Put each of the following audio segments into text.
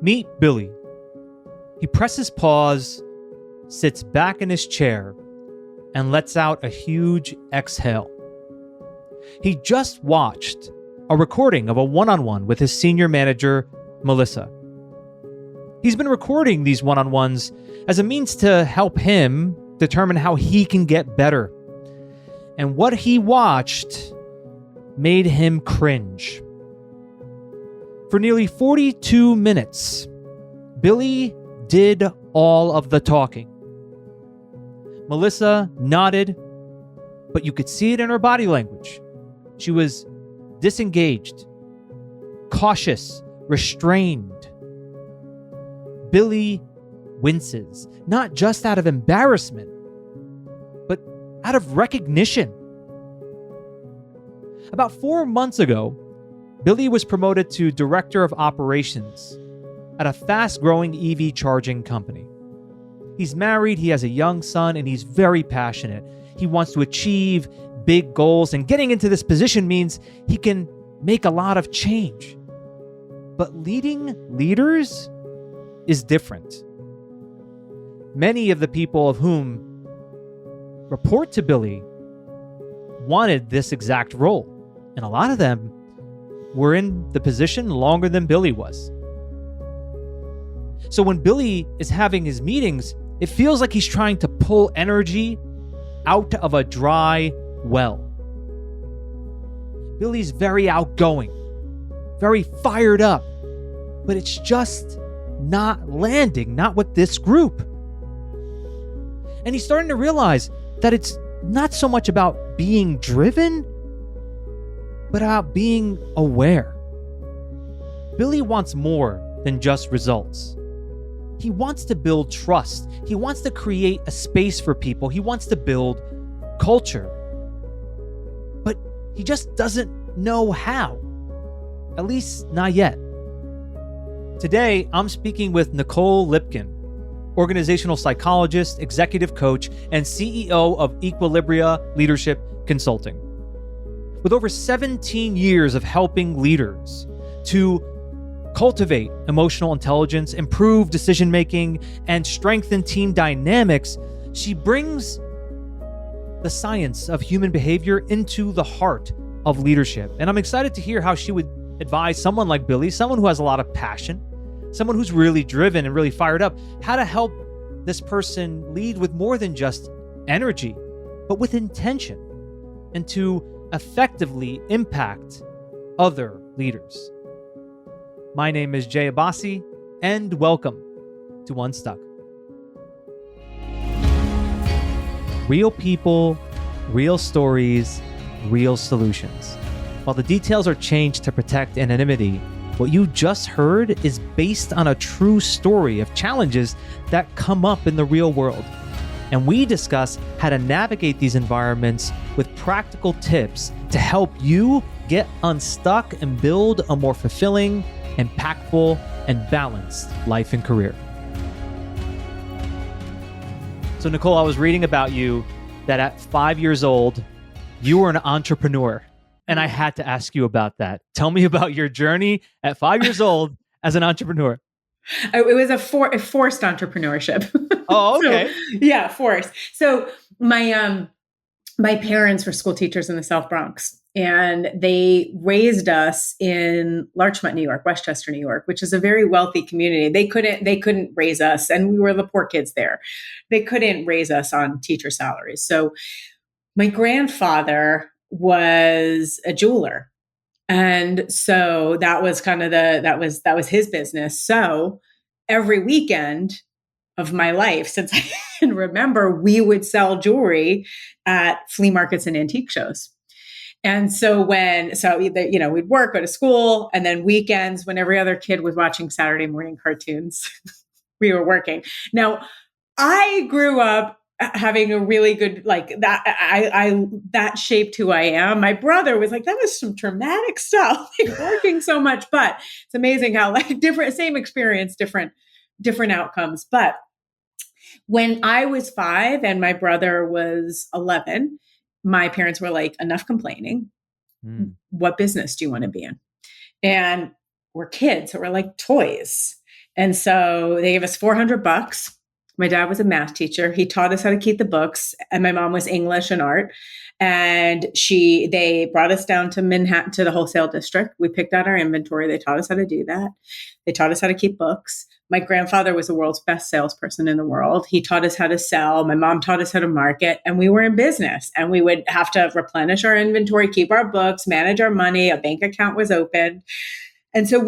Meet Billy. He presses pause, sits back in his chair, and lets out a huge exhale. He just watched a recording of a one-on-one with his senior manager, Melissa. He's been recording these one-on-ones as a means to help him determine how he can get better. And what he watched made him cringe. For nearly 42 minutes, Billy did all of the talking. Melissa nodded, but you could see it in her body language. She was disengaged, cautious, restrained. Billy winces, not just out of embarrassment, but out of recognition. About 4 months ago, Billy was promoted to director of operations at a fast-growing EV charging company. He's married, he has a young son, and he's very passionate. He wants to achieve big goals, and getting into this position means he can make a lot of change. But leading leaders is different. Many of the people of whom report to Billy wanted this exact role, and a lot of them were in the position longer than Billy was. So when Billy is having his meetings, it feels like he's trying to pull energy out of a dry well. Billy's very outgoing, very fired up, but it's just not landing, not with this group. And he's starting to realize that it's not so much about being driven, but about being aware. Billy wants more than just results. He wants to build trust. He wants to create a space for people. He wants to build culture. But he just doesn't know how. At least not yet. Today, I'm speaking with Nicole Lipkin, organizational psychologist, executive coach, and CEO of Equilibria Leadership Consulting. With over 17 years of helping leaders to cultivate emotional intelligence, improve decision-making, and strengthen team dynamics, she brings the science of human behavior into the heart of leadership. And I'm excited to hear how she would advise someone like Billy, someone who has a lot of passion, someone who's really driven and really fired up, how to help this person lead with more than just energy, but with intention, and to effectively impact other leaders. My name is Jay Abbasi, and welcome to Unstuck. Real people, real stories, real solutions. While the details are changed to protect anonymity, what you just heard is based on a true story of challenges that come up in the real world. And we discuss how to navigate these environments with practical tips to help you get unstuck and build a more fulfilling, impactful, and balanced life and career. So Nicole, I was reading about you that at 5 years old, you were an entrepreneur. And I had to ask you about that. Tell me about your journey at 5 years old as an entrepreneur. It was a forced entrepreneurship. Oh, okay. So, forced. So my parents were school teachers in the South Bronx, and they raised us in Larchmont, New York, Westchester, New York, which is a very wealthy community. They couldn't raise us, and we were the poor kids there. They couldn't raise us on teacher salaries. So my grandfather was a jeweler. And so that was kind of that was his business. So every weekend of my life, since I can remember, we would sell jewelry at flea markets and antique shows. And so we'd work, go to school, and then weekends when every other kid was watching Saturday morning cartoons, we were working. Now, I grew up having a really good, that shaped who I am. My brother was like, that was some traumatic stuff, working so much, but it's amazing how same experience, different outcomes. But when I was 5 and my brother was 11, my parents were like, enough complaining. What business do you want to be in? And we're kids, so we're like, toys. And so they gave us $400. My dad was a math teacher. He taught us how to keep the books, and my mom was English and art. And they brought us down to Manhattan to the wholesale district. We picked out our inventory. They taught us how to do that. They taught us how to keep books. My grandfather was the world's best salesperson in the world. He taught us how to sell. My mom taught us how to market, and we were in business, and we would have to replenish our inventory, keep our books, manage our money. A bank account was open. And so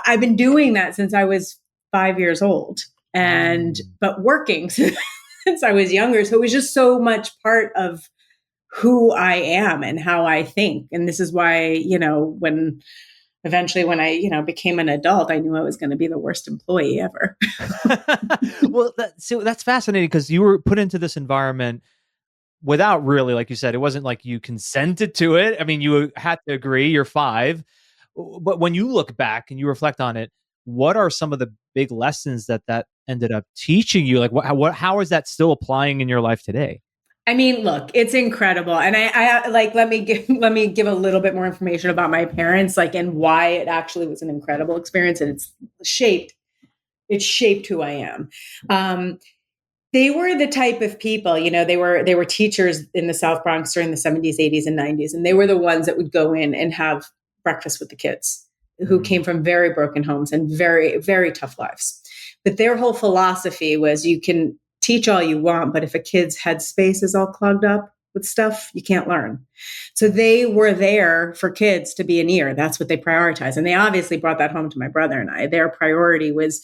I've been doing that since I was 5 years old, but working since I was younger. So it was just so much part of who I am and how I think. And this is why, when I, became an adult, I knew I was going to be the worst employee ever. Well, that's fascinating, because you were put into this environment without really, like you said, it wasn't like you consented to it. I mean, you had to agree, you're 5. But when you look back and you reflect on it, what are some of the big lessons that ended up teaching you? Like how is that still applying in your life today? I mean, look, it's incredible. And I let me give a little bit more information about my parents, and why it actually was an incredible experience. And it shaped who I am. They were the type of people, they were teachers in the South Bronx during the 70s, 80s, and 90s. And they were the ones that would go in and have breakfast with the kids who came from very broken homes and very, very tough lives. But their whole philosophy was, you can teach all you want, but if a kid's headspace is all clogged up with stuff, you can't learn. So they were there for kids to be an ear. That's what they prioritized. And they obviously brought that home to my brother and I. Their priority was,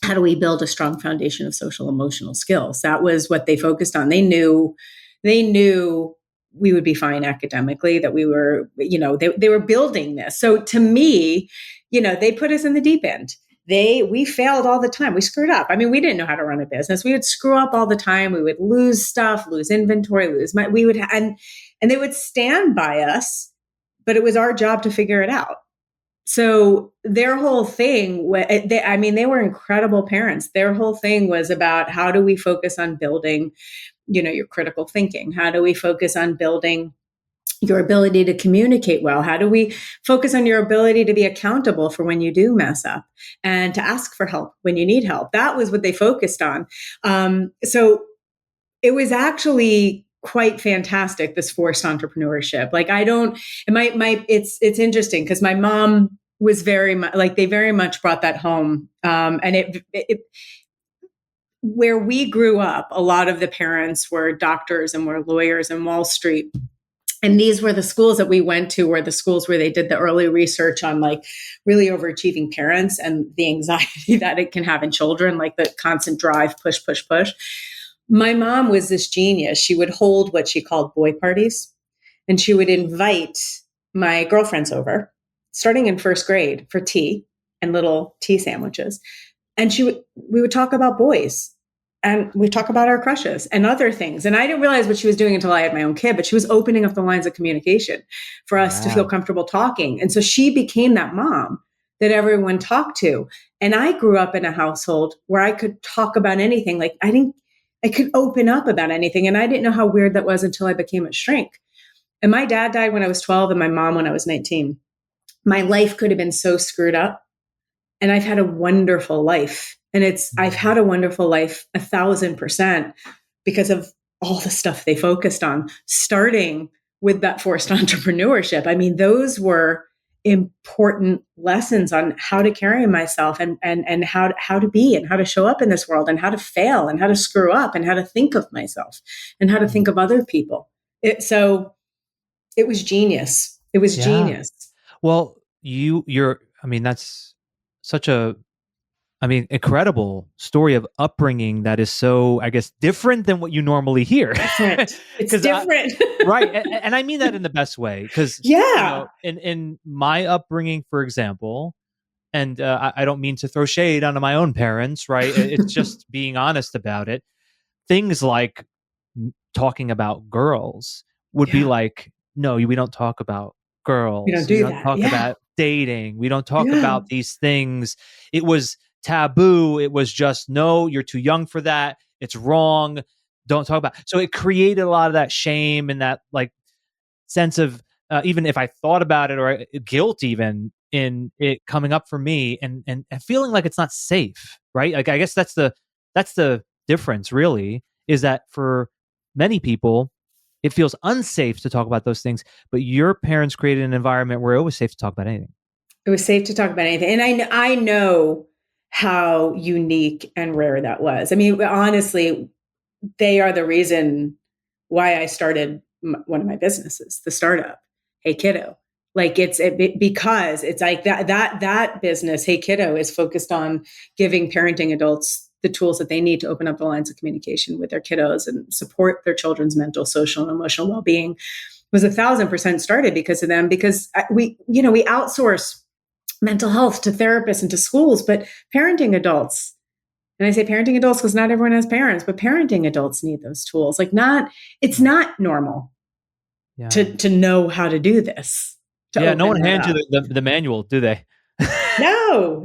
how do we build a strong foundation of social emotional skills? That was what they focused on. They knew we would be fine academically, that we were, they were building this. So to me, they put us in the deep end. We failed all the time. We screwed up. I mean, we didn't know how to run a business. We would screw up all the time. We would lose stuff, lose inventory, and they would stand by us, but it was our job to figure it out. So their whole thing, they were incredible parents. Their whole thing was about, how do we focus on building, your critical thinking? How do we focus on building your ability to communicate well? How do we focus on your ability to be accountable for when you do mess up and to ask for help when you need help? That was what they focused on. So it was actually quite fantastic, this forced entrepreneurship. It's interesting because my mom was very much they very much brought that home. And where we grew up, a lot of the parents were doctors and were lawyers in Wall Street. And these were the schools that we went to, were the schools where they did the early research on really overachieving parents and the anxiety that it can have in children, the constant drive, push, push, push. My mom was this genius. She would hold what she called boy parties, and she would invite my girlfriends over, starting in first grade, for tea and little tea sandwiches. And we would talk about boys. And we talk about our crushes and other things. And I didn't realize what she was doing until I had my own kid, but she was opening up the lines of communication for us to feel comfortable talking. And so she became that mom that everyone talked to. And I grew up in a household where I could talk about anything. I could open up about anything. And I didn't know how weird that was until I became a shrink. And my dad died when I was 12 and my mom when I was 19. My life could have been so screwed up. And I've had a wonderful life. And I've had a wonderful life 1,000% because of all the stuff they focused on, starting with that forced entrepreneurship. I mean, those were important lessons on how to carry myself and how to be and how to show up in this world and how to fail and how to screw up and how to think of myself and how to think of other people. So it was genius. It was genius. Well, that's such a incredible story of upbringing that is so, I guess, different than what you normally hear. Different. It's different. Right. And I mean that in the best way. Because in my upbringing, for example, and I don't mean to throw shade onto my own parents, right? It's just being honest about it. Things like talking about girls would be like, no, we don't talk about girls. We don't talk about dating. We don't talk about these things. It was taboo. It was just, no, you're too young for that. It's wrong. Don't talk about it. So it created a lot of that shame and that sense of, even if I thought about it, or guilt even, in it coming up for me and feeling like it's not safe, right? Like I guess that's the difference really, is that for many people it feels unsafe to talk about those things, but your parents created an environment where it was safe to talk about anything. It was safe to talk about anything. And I know how unique and rare that was. I mean, honestly, they are the reason why I started one of my businesses, the startup, Hey Kiddo. Like because it's like that business, Hey Kiddo, is focused on giving parenting adults the tools that they need to open up the lines of communication with their kiddos and support their children's mental, social, and emotional well-being. Was 1,000% started because of them, because we outsource mental health to therapists and to schools, but parenting adults, and I say parenting adults because not everyone has parents, but parenting adults need those tools. Like it's not normal Yeah. to know how to do this. Yeah, no one hands you the manual, do they? No,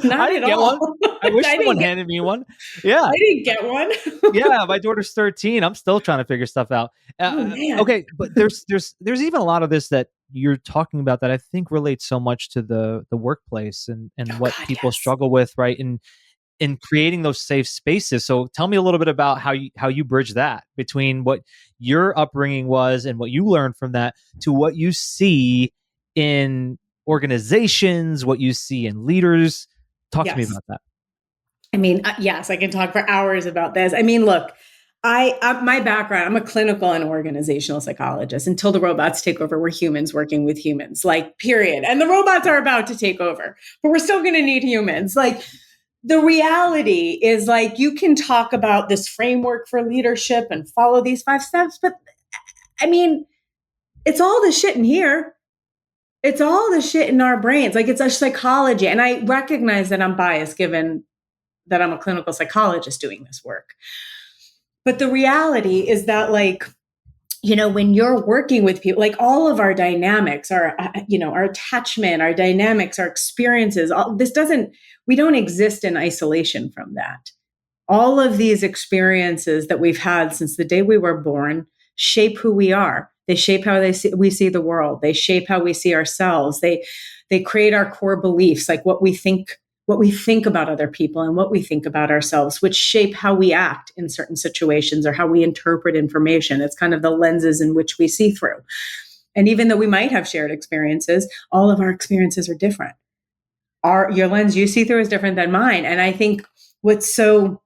not I didn't at get all. one. I wish someone handed me one. Yeah. I didn't get one. Yeah, my daughter's 13. I'm still trying to figure stuff out. Oh, man. Okay, but there's even a lot of this that you're talking about that I think relates so much to the workplace and what people struggle with, right? In creating those safe spaces. So tell me a little bit about how you bridge that between what your upbringing was and what you learned from that to what you see in organizations, what you see in leaders. Talk to me about that. I mean, yes, I can talk for hours about this. I mean, look, my background, I'm a clinical and organizational psychologist. Until the robots take over, we're humans working with humans, like, period. And the robots are about to take over, but we're still going to need humans. Like, the reality is, like, you can talk about this framework for leadership and follow these 5 steps, but I mean, it's all the shit in here. It's all the shit in our brains. Like, it's a psychology. And I recognize that I'm biased given that I'm a clinical psychologist doing this work. But the reality is that, like, when you're working with people, like, all of our dynamics, our attachment, our dynamics, our experiences, we don't exist in isolation from that. All of these experiences that we've had since the day we were born shape who we are. They shape how we see the world. They shape how we see ourselves. They create our core beliefs, like what we think about other people and what we think about ourselves, which shape how we act in certain situations or how we interpret information. It's kind of the lenses in which we see through. And even though we might have shared experiences, all of our experiences are different. Your lens you see through is different than mine. And I think what's so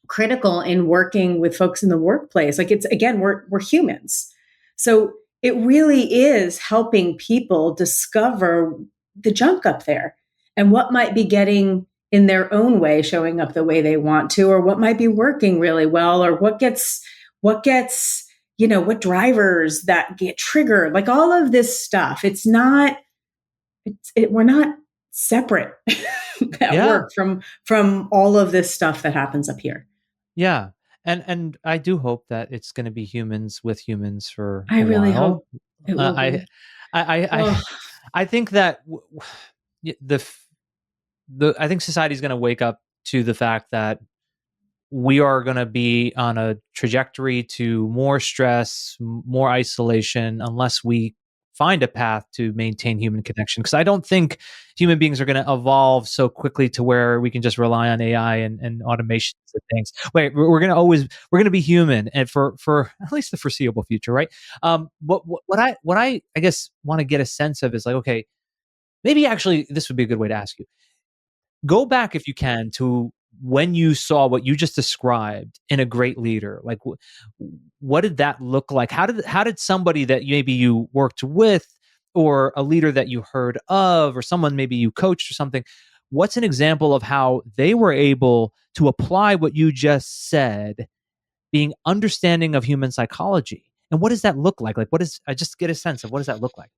critical in working with folks in the workplace, like, it's, again, we're humans. So it really is helping people discover the junk up there and what might be getting in their own way, showing up the way they want to, or what might be working really well, or what drivers that get triggered, like all of this stuff. We're not separate at work from all of this stuff that happens up here. Yeah. And I do hope that it's going to be humans with humans for I a really while. hope it will be. I think that I think society is going to wake up to the fact that we are going to be on a trajectory to more stress, more isolation, unless we find a path to maintain human connection. Because I don't think human beings are going to evolve so quickly to where we can just rely on AI and automations and things. Wait, we're going to be human, and for at least the foreseeable future, right? What I guess want to get a sense of is, like, okay, maybe actually this would be a good way to ask you. Go back, if you can, to when you saw what you just described in a great leader. Like, what did that look like? How did somebody that maybe you worked with, or a leader that you heard of, or someone maybe you coached or something, what's an example of how they were able to apply what you just said, being understanding of human psychology? And what does that look like? Like, I just get a sense of what does that look like?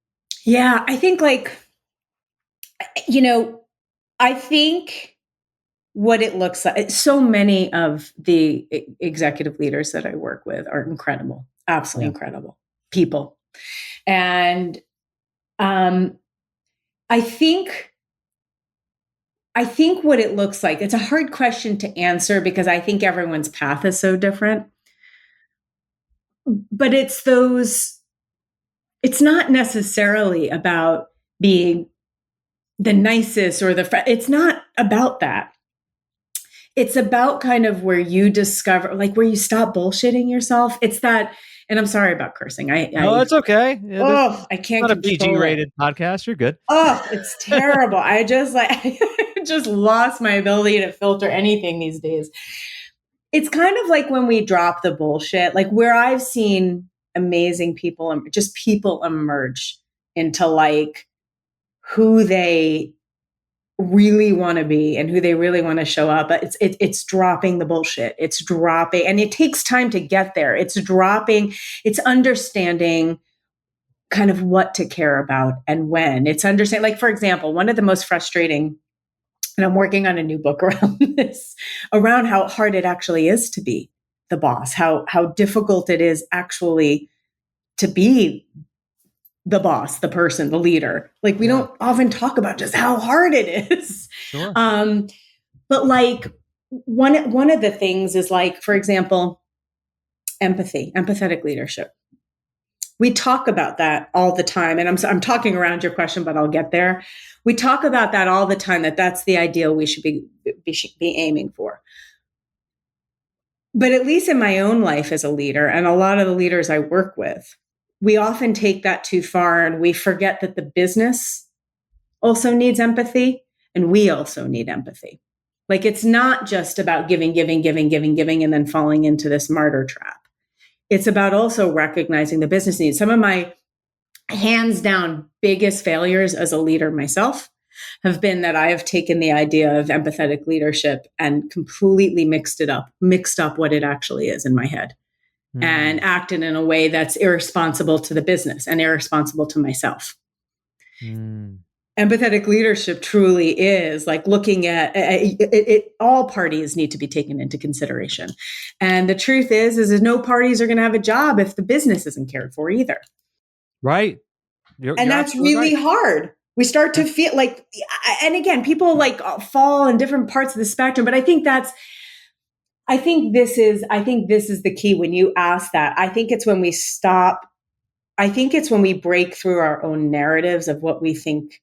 Yeah, I think, like, I think what it looks like, so many of the executive leaders that I work with are incredible, absolutely incredible people. And I think what it looks like, it's a hard question to answer because I think everyone's path is so different. But it's not necessarily about being the nicest or it's not about that. It's about kind of where you discover, like where you stop bullshitting yourself. It's that, and I'm sorry about cursing. No, it's okay. Yeah, this is I can't not a PG control it. rated podcast. You're good. Oh, it's terrible. I just like, I just lost my ability to filter anything these days. It's kind of like when we drop the bullshit, like where I've seen amazing people, just people emerge into like who they really want to be and who they really want to show up. But it's dropping the bullshit. It's dropping, and it takes time to get there. It's dropping, it's understanding kind of what to care about and when. It's understanding, like, for example, one of the most frustrating, and I'm working on a new book around this, around how hard it actually is to be the boss, how difficult it is actually to be the boss, the person, the leader. Like we don't often talk about just how hard it is. Sure. But like one of the things is like, for example, empathy, empathetic leadership. We talk about that all the time. And I'm talking around your question, but I'll get there. We talk about that all the time, that's the ideal we should be aiming for. But at least in my own life as a leader, and a lot of the leaders I work with, we often take that too far and we forget that the business also needs empathy and we also need empathy. Like it's not just about giving, and then falling into this martyr trap. It's about also recognizing the business needs. Some of my hands down biggest failures as a leader myself have been that I have taken the idea of empathetic leadership and completely mixed up what it actually is in my head. And acted in a way that's irresponsible to the business and irresponsible to myself. Empathetic leadership truly is like looking at it. All parties need to be taken into consideration. And the truth is no parties are going to have a job if the business isn't cared for either. Right. You're that's really right. Hard. We start to feel like, and again, people like fall in different parts of the spectrum, but I think this is the key when you ask that. I think it's when we stop. I think it's when we break through our own narratives of what we think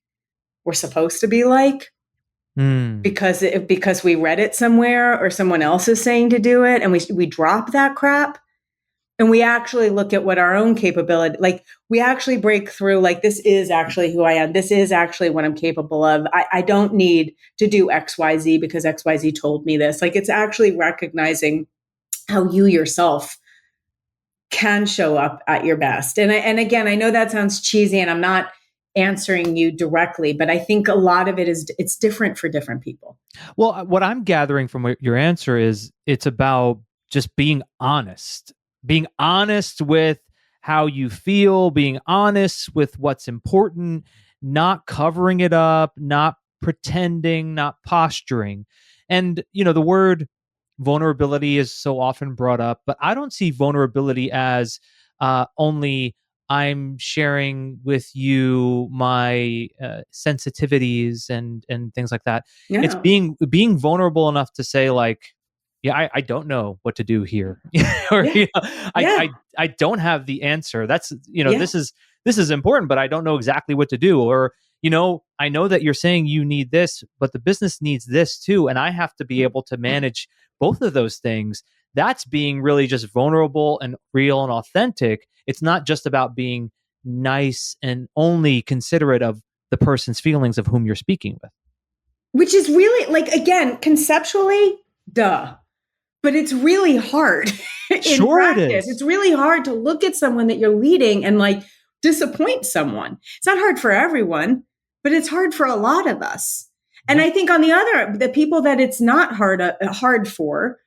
we're supposed to be like, because we read it somewhere or someone else is saying to do it, and we drop that crap, and we actually look at what our own capability. Like we actually break through. Like this is actually who I am. This is actually what I'm capable of. I don't need to do X, Y, Z because X, Y, Z told me this. Like it's actually recognizing how you yourself can show up at your best. And again, I know that sounds cheesy, and I'm not answering you directly, but I think a lot of it's different for different people. Well, what I'm gathering from your answer is it's about just being honest with how you feel, being honest with what's important, not covering it up, not pretending, not posturing. And, the word vulnerability is so often brought up, but I don't see vulnerability as only I'm sharing with you my sensitivities and things like that. Yeah. It's being vulnerable enough to say like, yeah, I don't know what to do here, or I don't have the answer. That's this is important, but I don't know exactly what to do. Or I know that you're saying you need this, but the business needs this too, and I have to be able to manage both of those things. That's being really just vulnerable and real and authentic. It's not just about being nice and only considerate of the person's feelings of whom you're speaking with. Which is really, like, again, conceptually, duh. But it's really hard in practice. It is. It's really hard to look at someone that you're leading and like disappoint someone. It's not hard for everyone, but it's hard for a lot of us. And I think on the people that it's not hard for,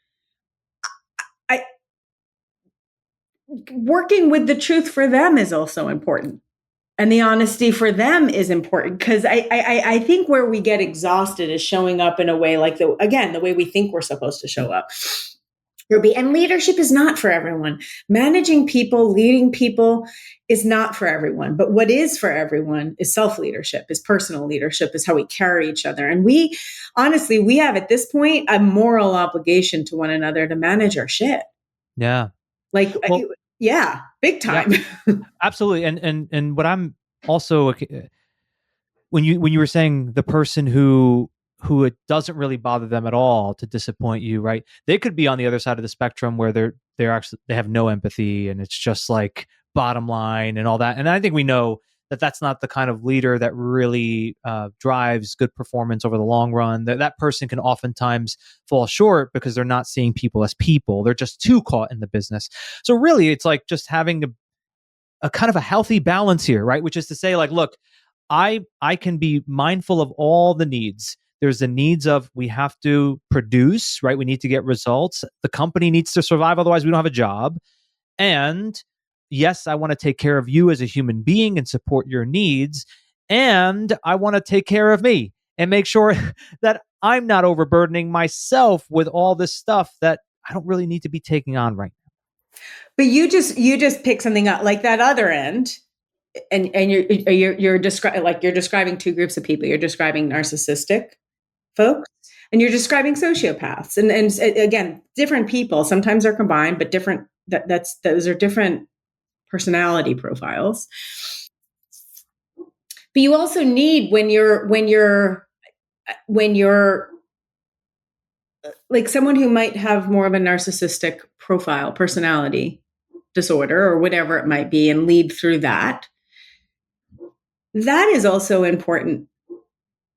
working with the truth for them is also important. And the honesty for them is important, because I think where we get exhausted is showing up in a way like the way we think we're supposed to show up. And leadership is not for everyone. Managing people, leading people is not for everyone. But what is for everyone is self-leadership, is personal leadership, is how we carry each other. And we have at this point a moral obligation to one another to manage our shit. Yeah. Like, well, big time. Yeah, absolutely. And what I'm also when you were saying the person who it doesn't really bother them at all to disappoint you, right? They could be on the other side of the spectrum where they have no empathy and it's just like bottom line and all that. And I think we know that that's not the kind of leader that really drives good performance over the long run. That person can oftentimes fall short because they're not seeing people as people. They're just too caught in the business. So really, it's like just having a kind of a healthy balance here, right? Which is to say, like, look, I can be mindful of all the needs. There's the needs of we have to produce, right? We need to get results. The company needs to survive, otherwise we don't have a job. And yes, I want to take care of you as a human being and support your needs. And I want to take care of me and make sure that I'm not overburdening myself with all this stuff that I don't really need to be taking on right now. But you just pick something up like that other end, and you're describing two groups of people. You're describing narcissistic folks, and you're describing sociopaths, and again, different people. Sometimes they're combined, but different. Those are different personality profiles. But you also need when you're like someone who might have more of a narcissistic profile, personality disorder, or whatever it might be, and lead through that. That is also important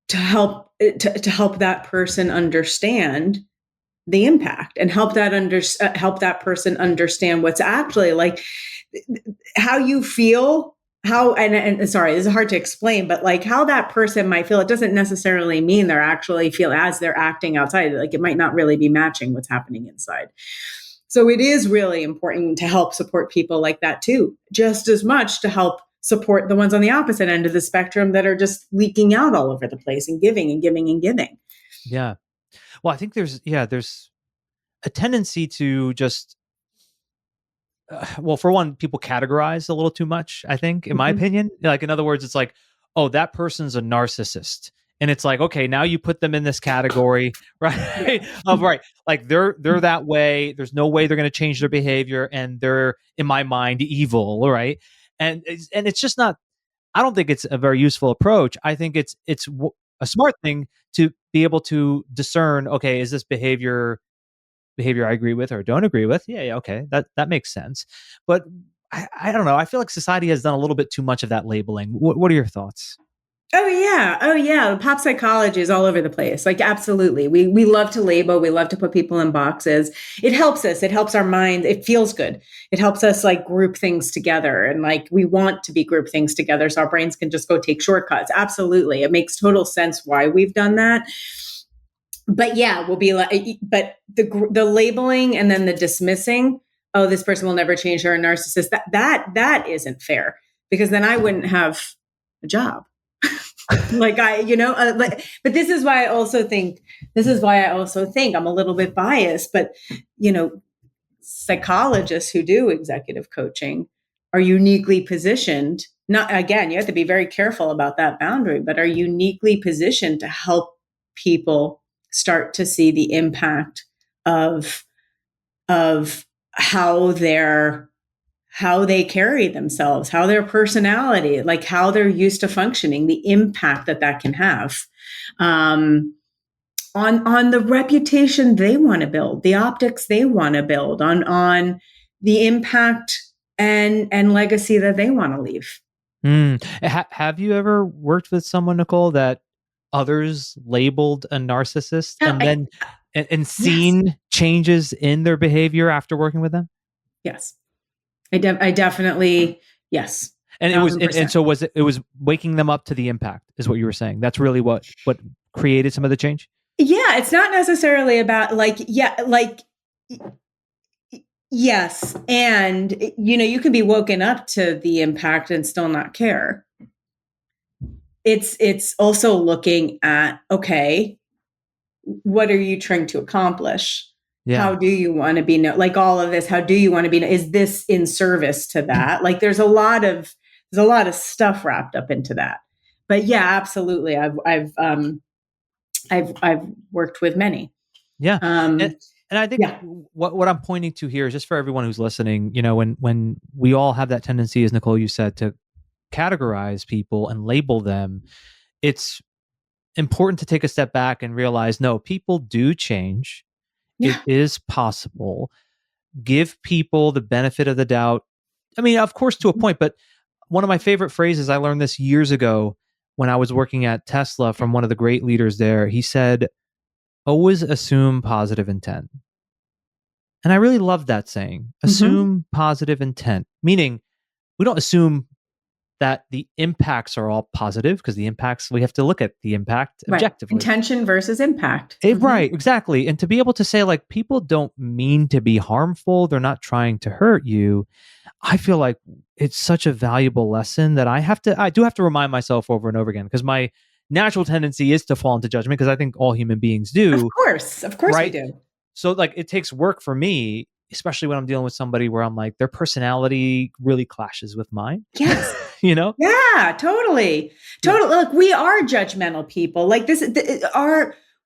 to help that person understand the impact and help that person understand what's actually like how you feel, and sorry, this is hard to explain, but like how that person might feel. It doesn't necessarily mean they're actually feel as they're acting outside. Like it might not really be matching what's happening inside. So it is really important to help support people like that too, just as much to help support the ones on the opposite end of the spectrum that are just leaking out all over the place and giving and giving and giving. Yeah. Well, I think there's a tendency to just, well, for one, people categorize a little too much, I think, in my opinion. Like, in other words, it's like, oh, that person's a narcissist. And it's like, okay, now you put them in this category, right? Of right, like they're that way. There's no way they're going to change their behavior, and they're, in my mind, evil, right? And it's just not. I don't think it's a very useful approach. I think it's a smart thing to be able to discern. Okay, is this behavior I agree with or don't agree with? Yeah, okay, that makes sense. But I don't know. I feel like society has done a little bit too much of that labeling. What are your thoughts? Oh yeah. Pop psychology is all over the place. Like absolutely. We love to label, we love to put people in boxes. It helps us. It helps our mind. It feels good. It helps us like group things together. And like we want to be group things together so our brains can just go take shortcuts. Absolutely. It makes total sense why we've done that. But yeah, we'll be like, but the labeling and then the dismissing, oh, this person will never change, they're a narcissist. That isn't fair, because then I wouldn't have a job. Like but this is why I also think I'm a little bit biased, but psychologists who do executive coaching are uniquely positioned. Not, again, you have to be very careful about that boundary, but are uniquely positioned to help people start to see the impact of how they carry themselves, how their personality, like how they're used to functioning, the impact that can have on the reputation they want to build, the optics they want to build, on the impact and legacy that they want to leave. Have you ever worked with someone, Nicole, that others labeled a narcissist and seen changes in their behavior after working with them? Yes. I definitely, yes. And it was, and so it was waking them up to the impact is what you were saying. That's really what created some of the change. Yeah. It's not necessarily about yes. And you can be woken up to the impact and still not care. It's also looking at, okay, what are you trying to accomplish? Yeah. How do you want to be known? Like all of this, how do you want to be known? Is this in service to that? Like there's a lot of stuff wrapped up into that. But yeah, absolutely. I've worked with many. Yeah. And I think what I'm pointing to here is just for everyone who's listening, when we all have that tendency, as Nicole, you said, to categorize people and label them, it's important to take a step back and realize, no, people do change. It Yeah. is possible. Give people the benefit of the doubt. I mean, of course, to a point, but one of my favorite phrases, I learned this years ago when I was working at Tesla from one of the great leaders there. He said, always assume positive intent. And I really love that saying, assume positive intent, meaning we don't assume that the impacts are all positive, because the impacts, we have to look at the impact Right. objectively. Intention versus impact. Right, exactly. And to be able to say, like, people don't mean to be harmful, they're not trying to hurt you. I feel like it's such a valuable lesson that I do have to remind myself over and over again, because my natural tendency is to fall into judgment, because I think all human beings do. Of course right? we do. So like, it takes work for me, especially when I'm dealing with somebody where I'm like, their personality really clashes with mine. Yes. You know? Yeah, totally. Totally. Look, we are judgmental people. Like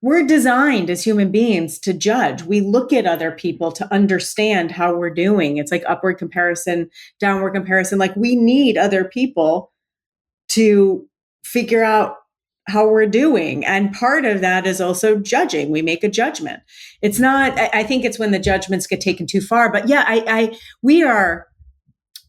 we're designed as human beings to judge. We look at other people to understand how we're doing. It's like upward comparison, downward comparison. Like we need other people to figure out how we're doing. And part of that is also judging. We make a judgment. It's not, I think it's when the judgments get taken too far. But yeah, we are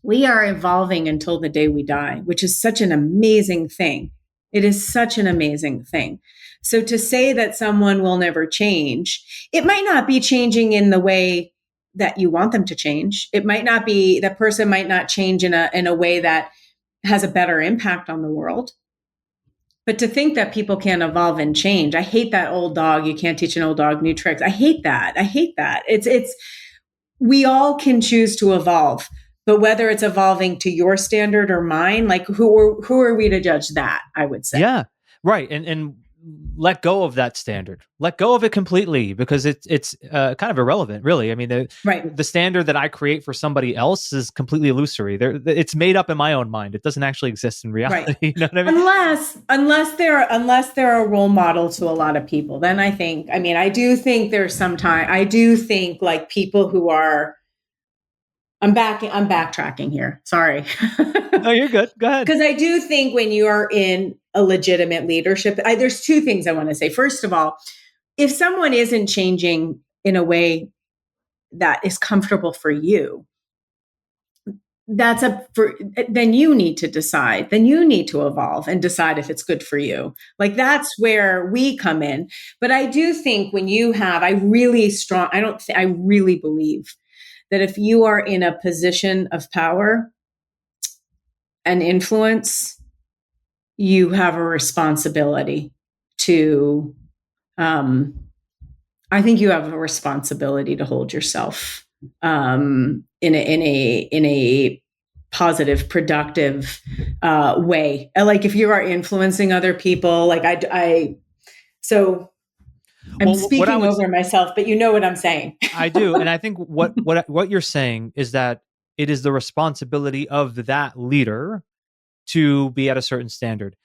evolving until the day we die, which is such an amazing thing. It is such an amazing thing. So to say that someone will never change, it might not be changing in the way that you want them to change. It might not be, that person might not change in a way that has a better impact on the world. But to think that people can't evolve and change, I hate that old dog. You can't teach an old dog new tricks. I hate that. It's we all can choose to evolve. But whether it's evolving to your standard or mine, like who are we to judge that? I would say. Yeah, right. And let go of that standard. Let go of it completely, because it's kind of irrelevant, really. I mean, the standard that I create for somebody else is completely illusory. It's made up in my own mind. It doesn't actually exist in reality. Right. You know what I mean? Unless they're a role model to a lot of people, then I do think there's sometimes, I do think like people who are, I'm backtracking here. Sorry. No, you're good. Go ahead. Because I do think when you are in a legitimate leadership, there's two things I want to say. First of all, if someone isn't changing in a way that is comfortable for you, then you need to decide. Then you need to evolve and decide if it's good for you. Like that's where we come in. But I do think when you have, I really believe that if you are in a position of power and influence, you have a responsibility to, I think you have a responsibility to hold yourself in a positive, productive way. Like if you are influencing other people, like I'm speaking over myself, but you know what I'm saying. I do. And I think what you're saying is that it is the responsibility of that leader to be at a certain standard,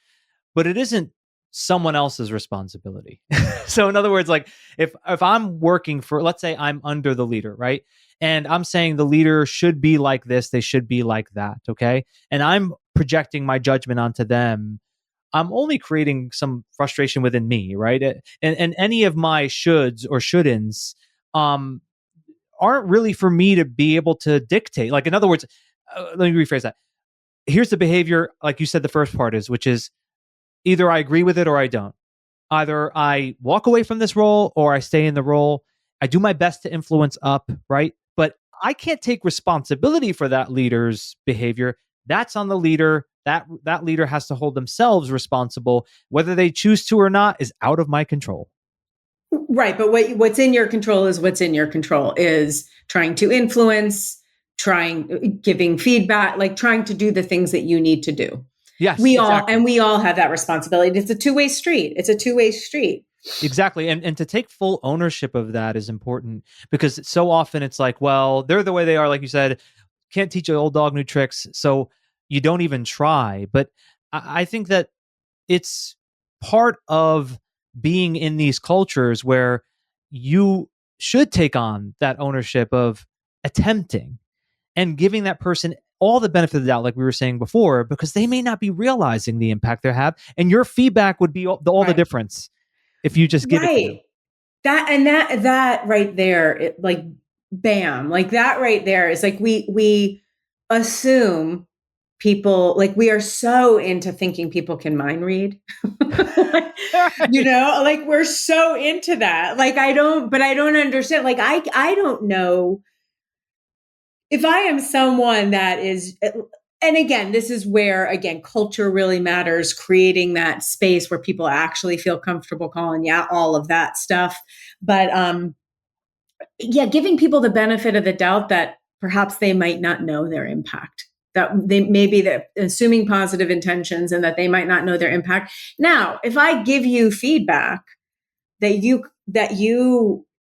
but it isn't someone else's responsibility. So in other words, like if I'm working for, let's say I'm under the leader, right? And I'm saying the leader should be like this, they should be like that. Okay. And I'm projecting my judgment onto them. I'm only creating some frustration within me, right? And any of my shoulds or shouldn'ts aren't really for me to be able to dictate. Like, in other words, let me rephrase that. Here's the behavior, like you said, the first part is, which is either I agree with it or I don't. Either I walk away from this role or I stay in the role. I do my best to influence up, right? But I can't take responsibility for that leader's behavior. That's on the leader. That leader has to hold themselves responsible. Whether they choose to or not is out of my control. Right. But what's in your control is trying to influence, giving feedback, like trying to do the things that you need to do. Yes. We all have that responsibility. It's a two-way street. Exactly. And to take full ownership of that is important, because so often it's like, well, they're the way they are. Like you said, can't teach an old dog new tricks. So you don't even try. But I think that it's part of being in these cultures where you should take on that ownership of attempting and giving that person all the benefit of the doubt, like we were saying before, because they may not be realizing the impact they have. And your feedback would be all the Right. difference if you just give it to them. Right. That right there, it, like, bam, like that right there is like, we assume people, like, we are so into thinking people can mind read. Like, like we're so into that. Like, I don't understand. Like, I don't know if I am someone that is, and again, this is where, again, culture really matters, creating that space where people actually feel comfortable calling, yeah, all of that stuff. But yeah, giving people the benefit of the doubt that perhaps they might not know their impact, that they maybe that assuming positive intentions and that they might not know their impact. Now, if I give you feedback that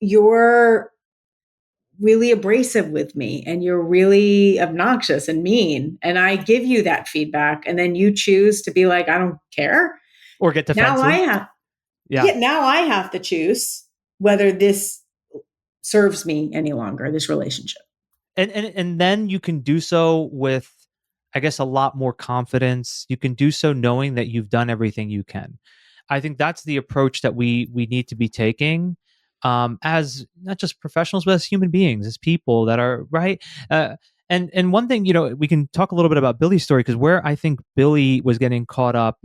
you're really abrasive with me and you're really obnoxious and mean, and I give you that feedback, and then you choose to be like, I don't care, Or get defensive. Now I have to choose whether this serves me any longer, this relationship. And then you can do so with, I guess, a lot more confidence. You can do so knowing that you've done everything you can. I think that's the approach that we need to be taking, as not just professionals, but as human beings, as people that are right. And one thing, we can talk a little bit about Billy's story, because where I think Billy was getting caught up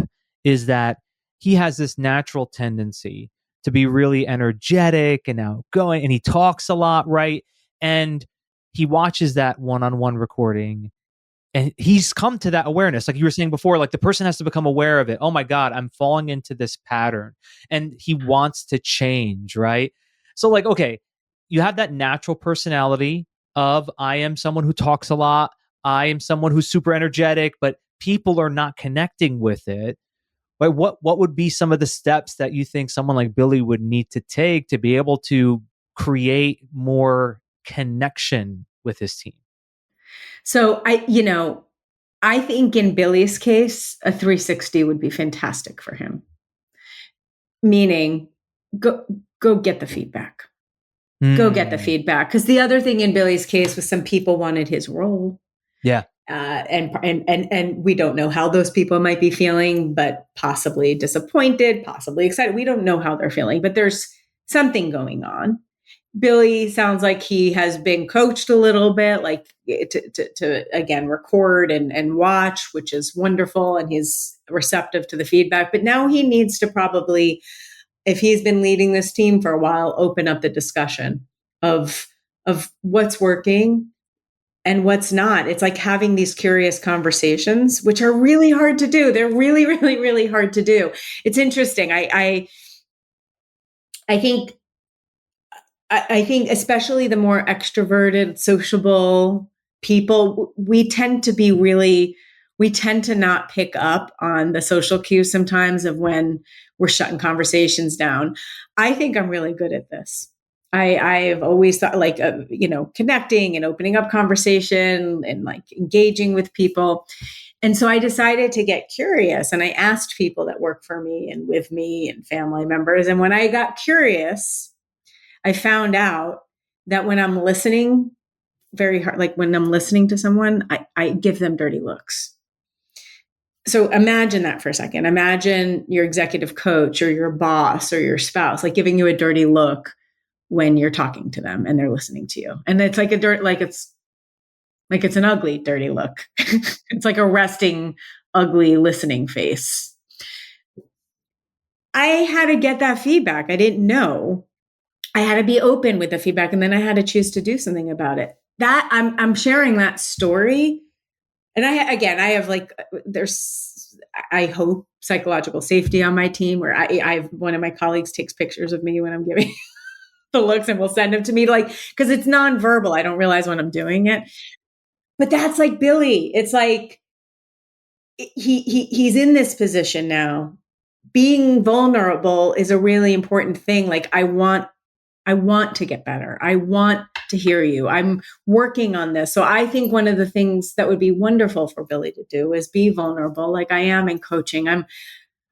is that he has this natural tendency to be really energetic and outgoing, and he talks a lot, right? And he watches that one-on-one recording, and he's come to that awareness. Like you were saying before, like the person has to become aware of it. Oh my God, I'm falling into this pattern. And he wants to change, right? So like, okay, you have that natural personality of, I am someone who talks a lot. I am someone who's super energetic, but people are not connecting with it. Right? What would be some of the steps that you think someone like Billy would need to take to be able to create more connection with his team? So I think in Billy's case, a 360 would be fantastic for him. Meaning, go get the feedback. Go get the feedback. Because the other thing in Billy's case was some people wanted his role. Yeah. And we don't know how those people might be feeling, but possibly disappointed, possibly excited. We don't know how they're feeling, but there's something going on. Billy sounds like he has been coached a little bit, like to again record and watch, which is wonderful, and he's receptive to the feedback. But now he needs to probably, if he's been leading this team for a while, open up the discussion of what's working and what's not. It's like having these curious conversations, which are really hard to do. They're really, really, really hard to do. It's interesting. I think especially the more extroverted, sociable people, we tend to not pick up on the social cues sometimes of when we're shutting conversations down. I think I'm really good at this. I've always thought, like, connecting and opening up conversation and like engaging with people. And so I decided to get curious, and I asked people that work for me and with me and family members. And when I got curious, I found out that when I'm listening very hard, like when I'm listening to someone, I give them dirty looks. So imagine that for a second. Imagine your executive coach or your boss or your spouse, like giving you a dirty look when you're talking to them and they're listening to you. And it's like it's an ugly, dirty look. It's like a resting, ugly listening face. I had to get that feedback. I didn't know. I had to be open with the feedback, and then I had to choose to do something about it. That I'm sharing that story. And I have I hope psychological safety on my team, where I one of my colleagues takes pictures of me when I'm giving the looks and will send them to me, like, because it's nonverbal. I don't realize when I'm doing it. But that's like Billy. It's like he's in this position now. Being vulnerable is a really important thing. Like, I want to get better. I want to hear you. I'm working on this. So I think one of the things that would be wonderful for Billy to do is be vulnerable, like I am in coaching.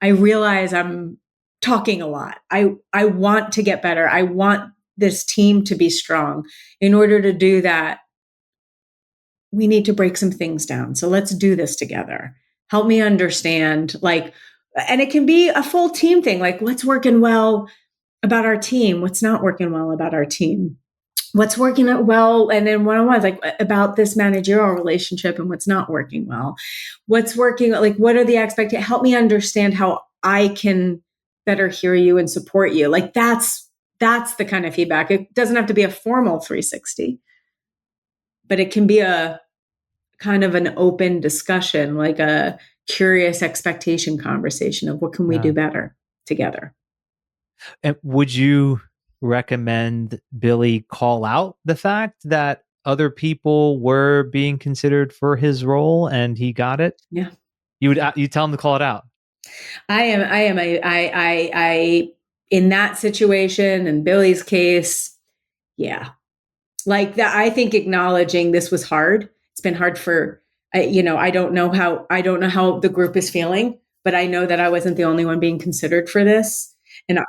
I realize I'm talking a lot. I want to get better. I want this team to be strong. In order to do that, we need to break some things down. So let's do this together. Help me understand, like, and it can be a full team thing. Like, what's working well about our team? What's not working well about our team? What's working well? And then one-on-ones, like about this managerial relationship and what's not working well. What's working, like, what are the expectations? Help me understand how I can better hear you and support you. Like, that's the kind of feedback. It doesn't have to be a formal 360, but it can be a kind of an open discussion, like a curious expectation conversation of what can we do better together. And would you recommend Billy call out the fact that other people were being considered for his role and he got it? Yeah. You tell him to call it out. I in that situation, in Billy's case, yeah. Like that, I think acknowledging this was hard. It's been hard for, I don't know how the group is feeling, but I know that I wasn't the only one being considered for this. It's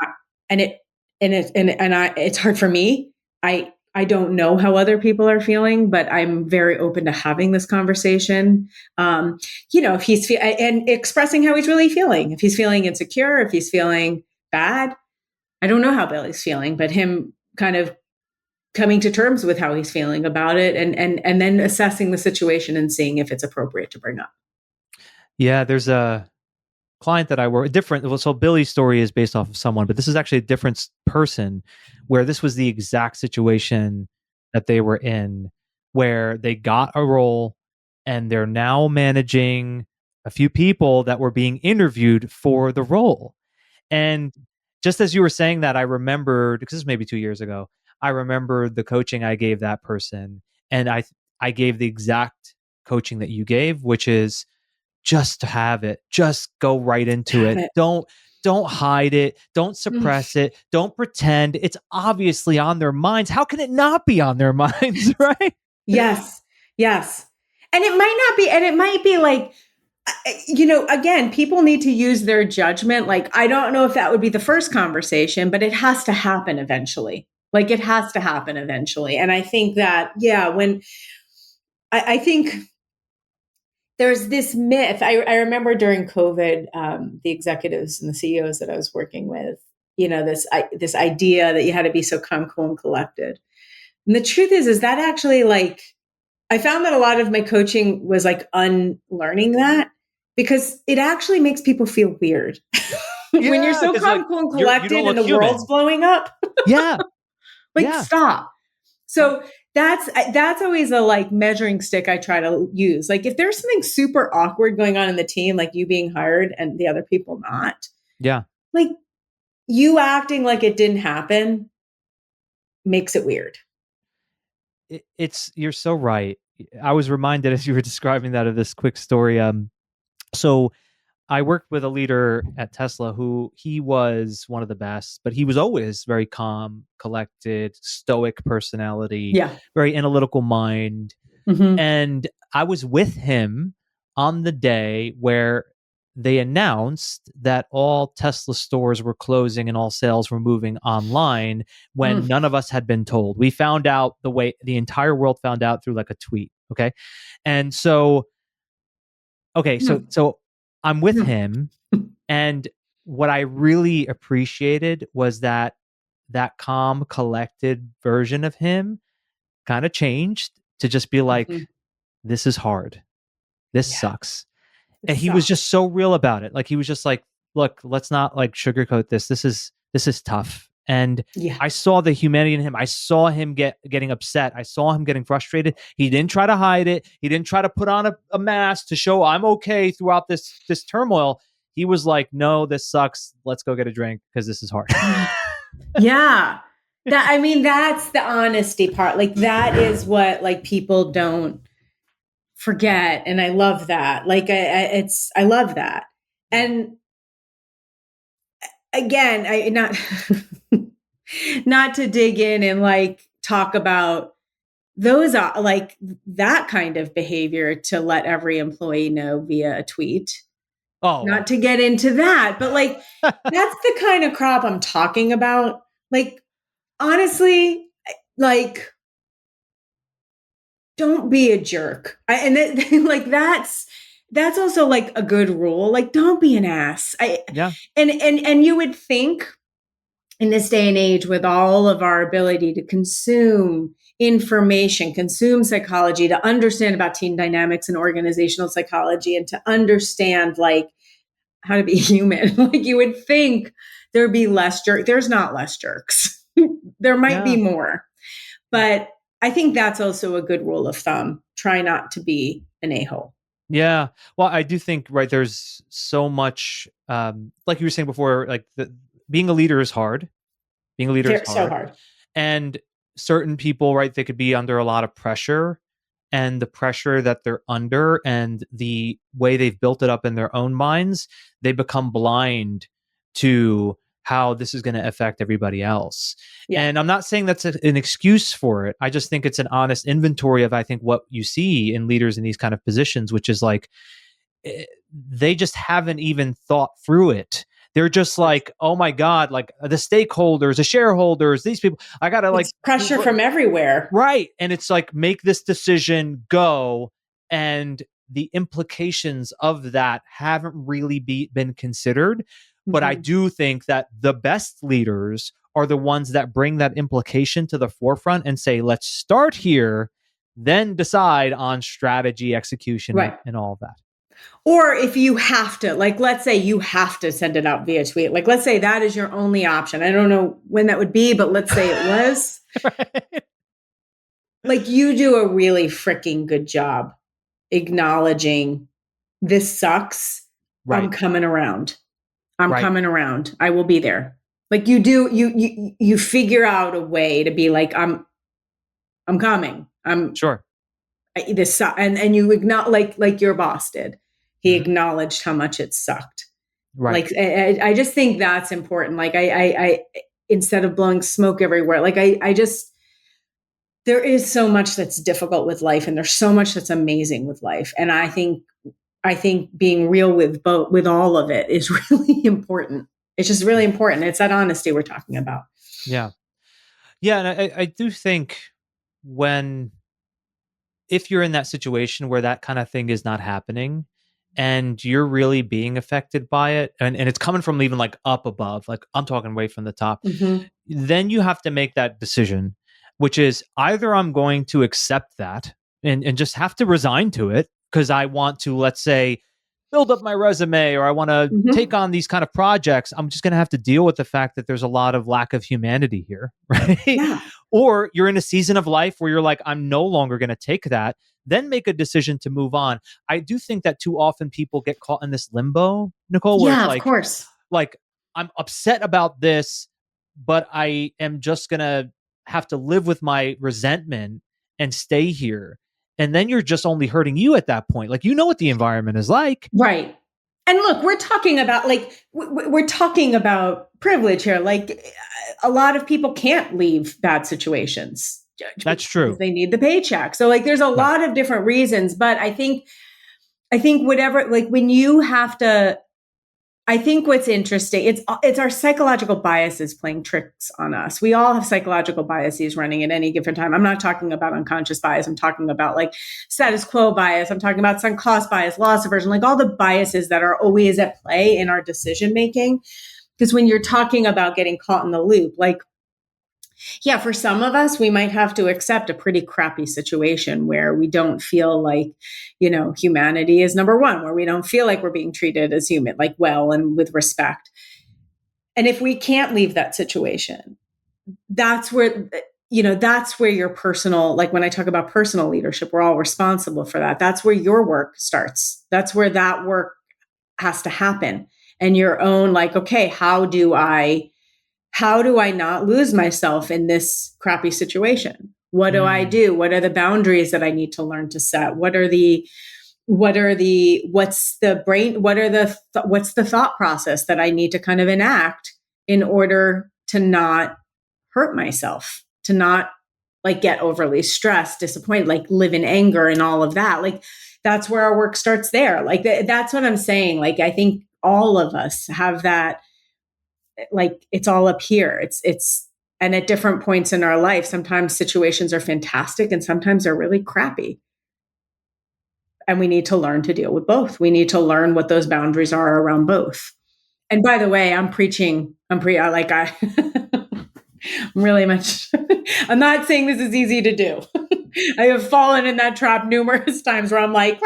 hard for me. I don't know how other people are feeling, but I'm very open to having this conversation. If he's and expressing how he's really feeling, if he's feeling insecure, if he's feeling bad, I don't know how Billy's feeling, but him kind of coming to terms with how he's feeling about it and then assessing the situation and seeing if it's appropriate to bring up. Yeah, there's a client that I work different. So Billy's story is based off of someone, but this is actually a different person where this was the exact situation that they were in, where they got a role and they're now managing a few people that were being interviewed for the role. And just as you were saying that, I remembered, because this was maybe 2 years ago, I remember the coaching I gave that person. And I gave the exact coaching that you gave, which is just to have it, just go right into it. Don't hide it. Don't suppress it. Don't pretend. It's obviously on their minds. How can it not be on their minds, right? Yes. And it might not be, and it might be like, again, people need to use their judgment. Like, I don't know if that would be the first conversation, but it has to happen eventually. Like, it has to happen eventually. And I think that, when I think there's this myth. I remember during COVID, the executives and the CEOs that I was working with, this idea that you had to be so calm, cool, and collected. And the truth is that actually, like, I found that a lot of my coaching was like unlearning that, because it actually makes people feel weird. When you're so calm, cool, and collected and the world's blowing up. Yeah. Stop. So that's always a like measuring stick I try to use. Like, if there's something super awkward going on in the team, like you being hired and the other people not. Yeah. Like, you acting like it didn't happen makes it weird. You're so right. I was reminded as you were describing that of this quick story. So I worked with a leader at Tesla who he was one of the best, but he was always very calm, collected, stoic personality, very analytical mind. Mm-hmm. And I was with him on the day where they announced that all Tesla stores were closing and all sales were moving online when none of us had been told. We found out the way the entire world found out through like a tweet. Okay. And so, so I'm with him, and what I really appreciated was that calm, collected version of him kind of changed to just be like, this is hard. This sucks. And he was just so real about it. Like, he was just like, look, let's not like sugarcoat this. This is tough. And I saw the humanity in him. I saw him getting upset. I saw him getting frustrated. He didn't try to hide it. He didn't try to put on a mask to show I'm okay throughout this turmoil. He was like, no, this sucks. Let's go get a drink because this is hard. That's the honesty part. Like, that is what like people don't forget. And I love that. Like, I love that. And again, not to dig in and like talk about those are like that kind of behavior to let every employee know via a tweet. Not to get into that, but like, that's the kind of crap I'm talking about. Like, honestly, like, don't be a jerk. Like that's also like a good rule. Like, don't be an ass. Yeah. And you would think in this day and age, with all of our ability to consume information, consume psychology, to understand about team dynamics and organizational psychology, and to understand like how to be human, like you would think there'd be less jerks. There's not less jerks. There might be Yeah. more, but I think that's also a good rule of thumb. Try not to be an a-hole. Yeah. Well, I do think, right, there's so much, like you were saying before, like being a leader is hard. Being a leader is So hard. hard. And certain people, right, they could be under a lot of pressure, and the pressure that they're under and the way they've built it up in their own minds, they become blind to how this is going to affect everybody else. Yeah. And I'm not saying that's an excuse for it. I just think it's an honest inventory of, I think, what you see in leaders in these kind of positions, which is like, they just haven't even thought through it. They're just like, oh my God, like the stakeholders, the shareholders, these people, I got to like pressure from everywhere. Right. And it's like, make this decision, go. And the implications of that haven't really been considered. But I do think that the best leaders are the ones that bring that implication to the forefront and say, let's start here, then decide on strategy, execution, right, and all of that. Or if you have to, like, let's say you have to send it out via tweet. Like, let's say that is your only option. I don't know when that would be, but let's say it was. Right. Like, you do a really freaking good job acknowledging this sucks. Right. I'm coming around. I'm coming around. I will be there. Like you do, you figure out a way to be like, I'm coming. I'm sure. This and you acknowledge like your boss did. He acknowledged how much it sucked. Right. Like I just think that's important. Like I instead of blowing smoke everywhere, like I just, there is so much that's difficult with life, and there's so much that's amazing with life. And I think being real with all of it is really important. It's just really important. It's that honesty we're talking about. Yeah. Yeah. And I do think if you're in that situation where that kind of thing is not happening and you're really being affected by it, and it's coming from even like up above, like I'm talking way from the top, then you have to make that decision, which is either I'm going to accept that and just have to resign to it because I want to, let's say, build up my resume, or I want to take on these kind of projects. I'm just going to have to deal with the fact that there's a lot of lack of humanity here, right? Yeah. Or you're in a season of life where you're like, I'm no longer going to take that, then make a decision to move on. I do think that too often people get caught in this limbo, Nicole, where it's like, of course. Like, I'm upset about this, but I am just going to have to live with my resentment and stay here. And then you're just only hurting you at that point. Like, you know what the environment is like. Right. And look, we're talking about we're talking about privilege here. Like, a lot of people can't leave bad situations. That's true. They need the paycheck. So like, there's a lot of different reasons, but I think whatever, like when you have to, I think what's interesting, it's our psychological biases playing tricks on us. We all have psychological biases running at any given time. I'm not talking about unconscious bias. I'm talking about like status quo bias. I'm talking about sunk cost bias, loss aversion, like all the biases that are always at play in our decision making. Because when you're talking about getting caught in the loop, like, yeah, for some of us, we might have to accept a pretty crappy situation where we don't feel like, humanity is number one, where we don't feel like we're being treated as human, like well and with respect. And if we can't leave that situation, that's where your personal, like when I talk about personal leadership, we're all responsible for that. That's where your work starts. That's where that work has to happen. And your own, like, okay, how do I not lose myself in this crappy situation? What do I do? What are the boundaries that I need to learn to set? What's the thought process that I need to kind of enact in order to not hurt myself, to not like get overly stressed, disappointed, like live in anger and all of that. Like, that's where our work starts there. Like, that's what I'm saying. Like, I think all of us have that. Like, it's all up here. It's And at different points in our life, sometimes situations are fantastic and sometimes they're really crappy. And we need to learn to deal with both. We need to learn what those boundaries are around both. And by the way, I'm really much, I'm not saying this is easy to do. I have fallen in that trap numerous times where I'm like,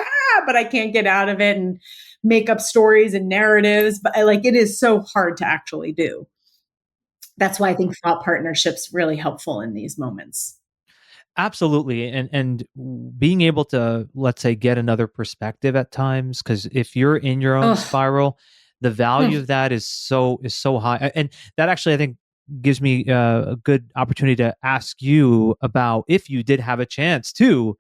but I can't get out of it and make up stories and narratives. But it is so hard to actually do. That's why I think thought partnership's really helpful in these moments. Absolutely. And being able to, let's say, get another perspective at times, because if you're in your own spiral, the value of that is so high. And that actually, I think, gives me a good opportunity to ask you about if you did have a chance to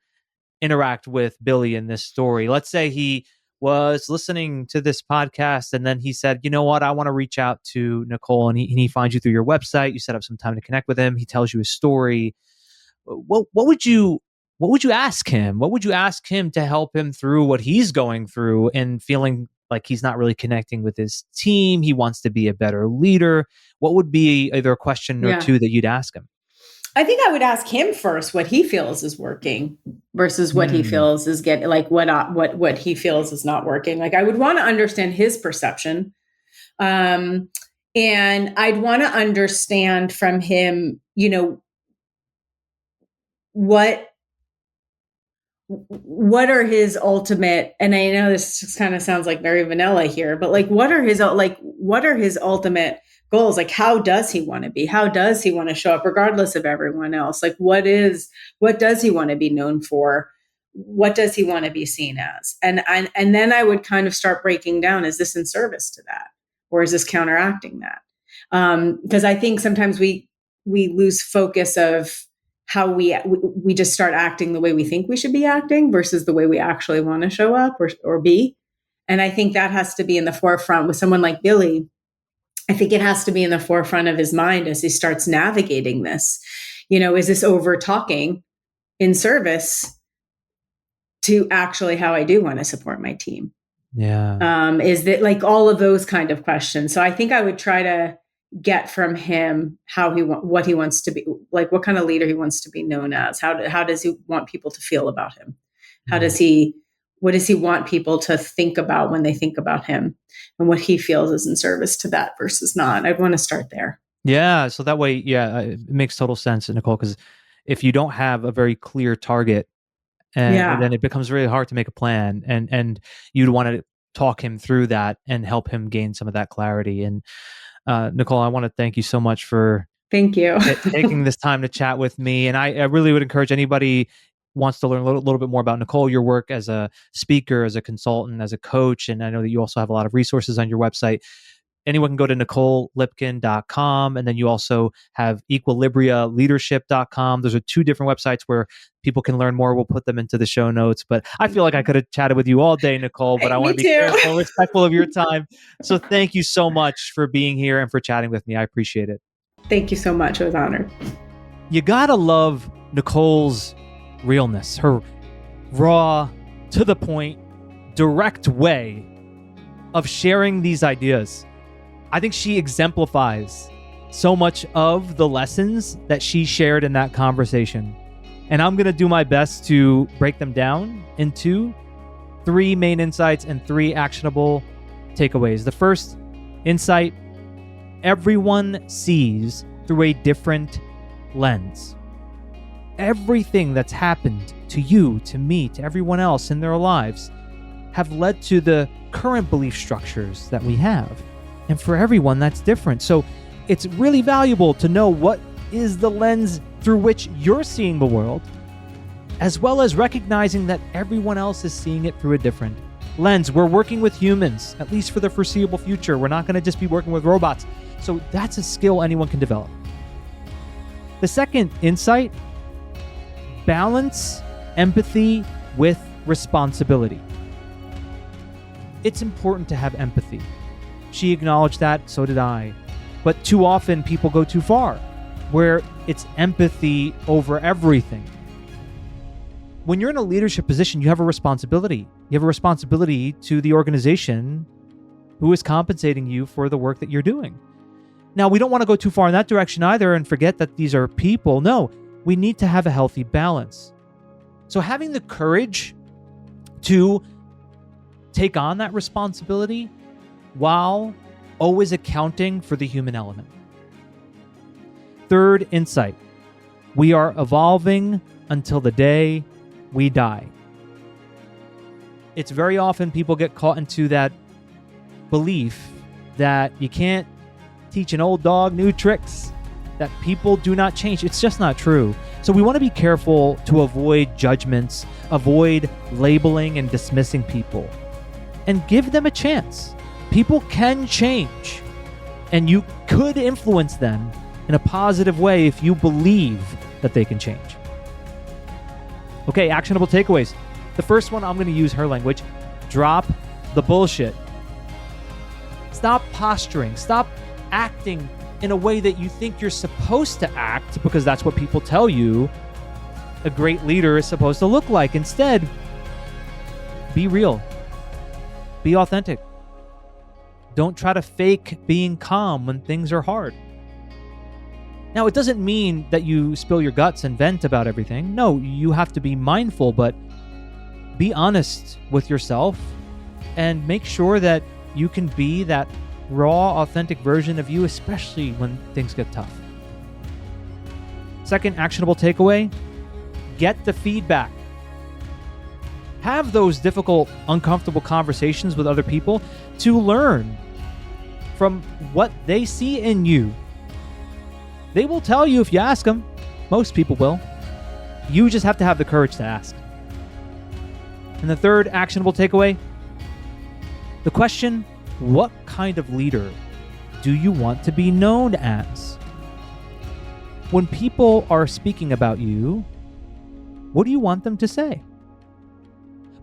interact with Billy in this story. Let's say he was listening to this podcast and then he said, you know what, I want to reach out to Nicole, and he finds you through your website. You set up some time to connect with him. He tells you his story. What would you ask him? What would you ask him to help him through what he's going through and feeling like he's not really connecting with his team? He wants to be a better leader. What would be either a question or two that you'd ask him? I think I would ask him first what he feels is working versus what he feels is what he feels is not working. I would want to understand his perception. And I'd want to understand from him, what are his ultimate, and I know this kind of sounds like very vanilla here, but what are his ultimate goals? How does he want to be? How does he want to show up regardless of everyone else? What does he want to be known for? What does he want to be seen as? And then I would kind of start breaking down, is this in service to that? Or is this counteracting that? Because I think sometimes we lose focus of how we just start acting the way we think we should be acting versus the way we actually want to show up or be. And I think that has to be in the forefront with someone like Billy. I think it has to be in the forefront of his mind as he starts navigating this. Is this over talking in service to actually how I do want to support my team? Yeah. Is that all of those kind of questions? So I think I would try to get from him what he wants to be, what kind of leader he wants to be known as. How does he want people to feel about him? What does he want people to think about when they think about him, and what he feels is in service to that versus not? I'd want to start there. Yeah. So that way, it makes total sense, Nicole, because if you don't have a very clear target, and then it becomes really hard to make a plan, and you'd want to talk him through that and help him gain some of that clarity. And Nicole, I want to thank you so much for taking this time to chat with me. And I really would encourage anybody wants to learn a little bit more about Nicole, your work as a speaker, as a consultant, as a coach. And I know that you also have a lot of resources on your website. Anyone can go to NicoleLipkin.com. And then you also have EquilibriaLeadership.com. Those are two different websites where people can learn more. We'll put them into the show notes. But I feel like I could have chatted with you all day, Nicole, but I want to be careful and respectful of your time. So thank you so much for being here and for chatting with me. I appreciate it. Thank you so much. I was honored. You gotta love Nicole's realness, her raw, to the point, direct way of sharing these ideas. I think she exemplifies so much of the lessons that she shared in that conversation. And I'm going to do my best to break them down into 3 main insights and 3 actionable takeaways. The first insight: everyone sees through a different lens. Everything that's happened to you, to me, to everyone else in their lives have led to the current belief structures that we have. And for everyone, that's different. So it's really valuable to know what is the lens through which you're seeing the world, as well as recognizing that everyone else is seeing it through a different lens. We're working with humans, at least for the foreseeable future. We're not going to just be working with robots. So that's a skill anyone can develop. The second insight: balance empathy with responsibility. It's important to have empathy. She acknowledged that, so did I. But too often people go too far, where it's empathy over everything. When you're in a leadership position, you have a responsibility. You have a responsibility to the organization who is compensating you for the work that you're doing. Now, we don't want to go too far in that direction either and forget that these are people. No, we need to have a healthy balance. So having the courage to take on that responsibility while always accounting for the human element. Third insight, we are evolving until the day we die. It's very often people get caught into that belief that you can't teach an old dog new tricks, that people do not change. It's just not true. So we want to be careful to avoid judgments, avoid labeling and dismissing people, and give them a chance. People can change, and you could influence them in a positive way if you believe that they can change. Okay, actionable takeaways. The first one, I'm going to use her language. Drop the bullshit. Stop posturing. Stop acting in a way that you think you're supposed to act because that's what people tell you a great leader is supposed to look like. Instead, be real. Be authentic. Don't try to fake being calm when things are hard. Now, it doesn't mean that you spill your guts and vent about everything. No, you have to be mindful, but be honest with yourself and make sure that you can be that raw, authentic version of you, especially when things get tough. Second actionable takeaway, get the feedback. Have those difficult, uncomfortable conversations with other people to learn from what they see in you. They will tell you if you ask them. Most people will. You just have to have the courage to ask. And the third actionable takeaway, the question, what kind of leader do you want to be known as? When people are speaking about you, what do you want them to say?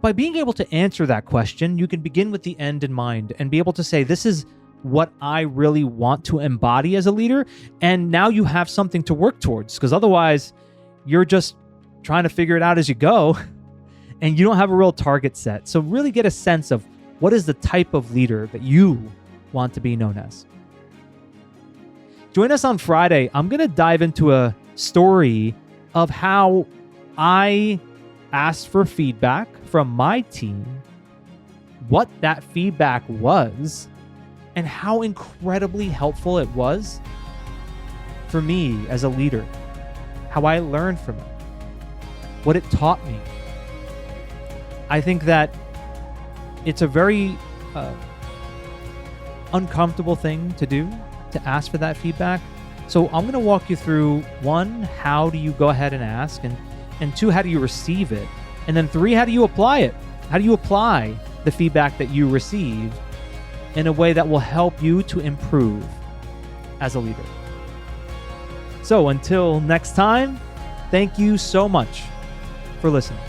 By being able to answer that question, you can begin with the end in mind and be able to say, this is what I really want to embody as a leader. And now you have something to work towards, because otherwise you're just trying to figure it out as you go and you don't have a real target set. So really get a sense of what is the type of leader that you want to be known as. Join us on Friday. I'm going to dive into a story of how I asked for feedback from my team, what that feedback was, and how incredibly helpful it was for me as a leader, how I learned from it, what it taught me. I think that it's a very uncomfortable thing to do, to ask for that feedback. So I'm going to walk you through, 1, how do you go ahead and ask? And 2, how do you receive it? And then 3, how do you apply it? How do you apply the feedback that you receive in a way that will help you to improve as a leader? So until next time, thank you so much for listening.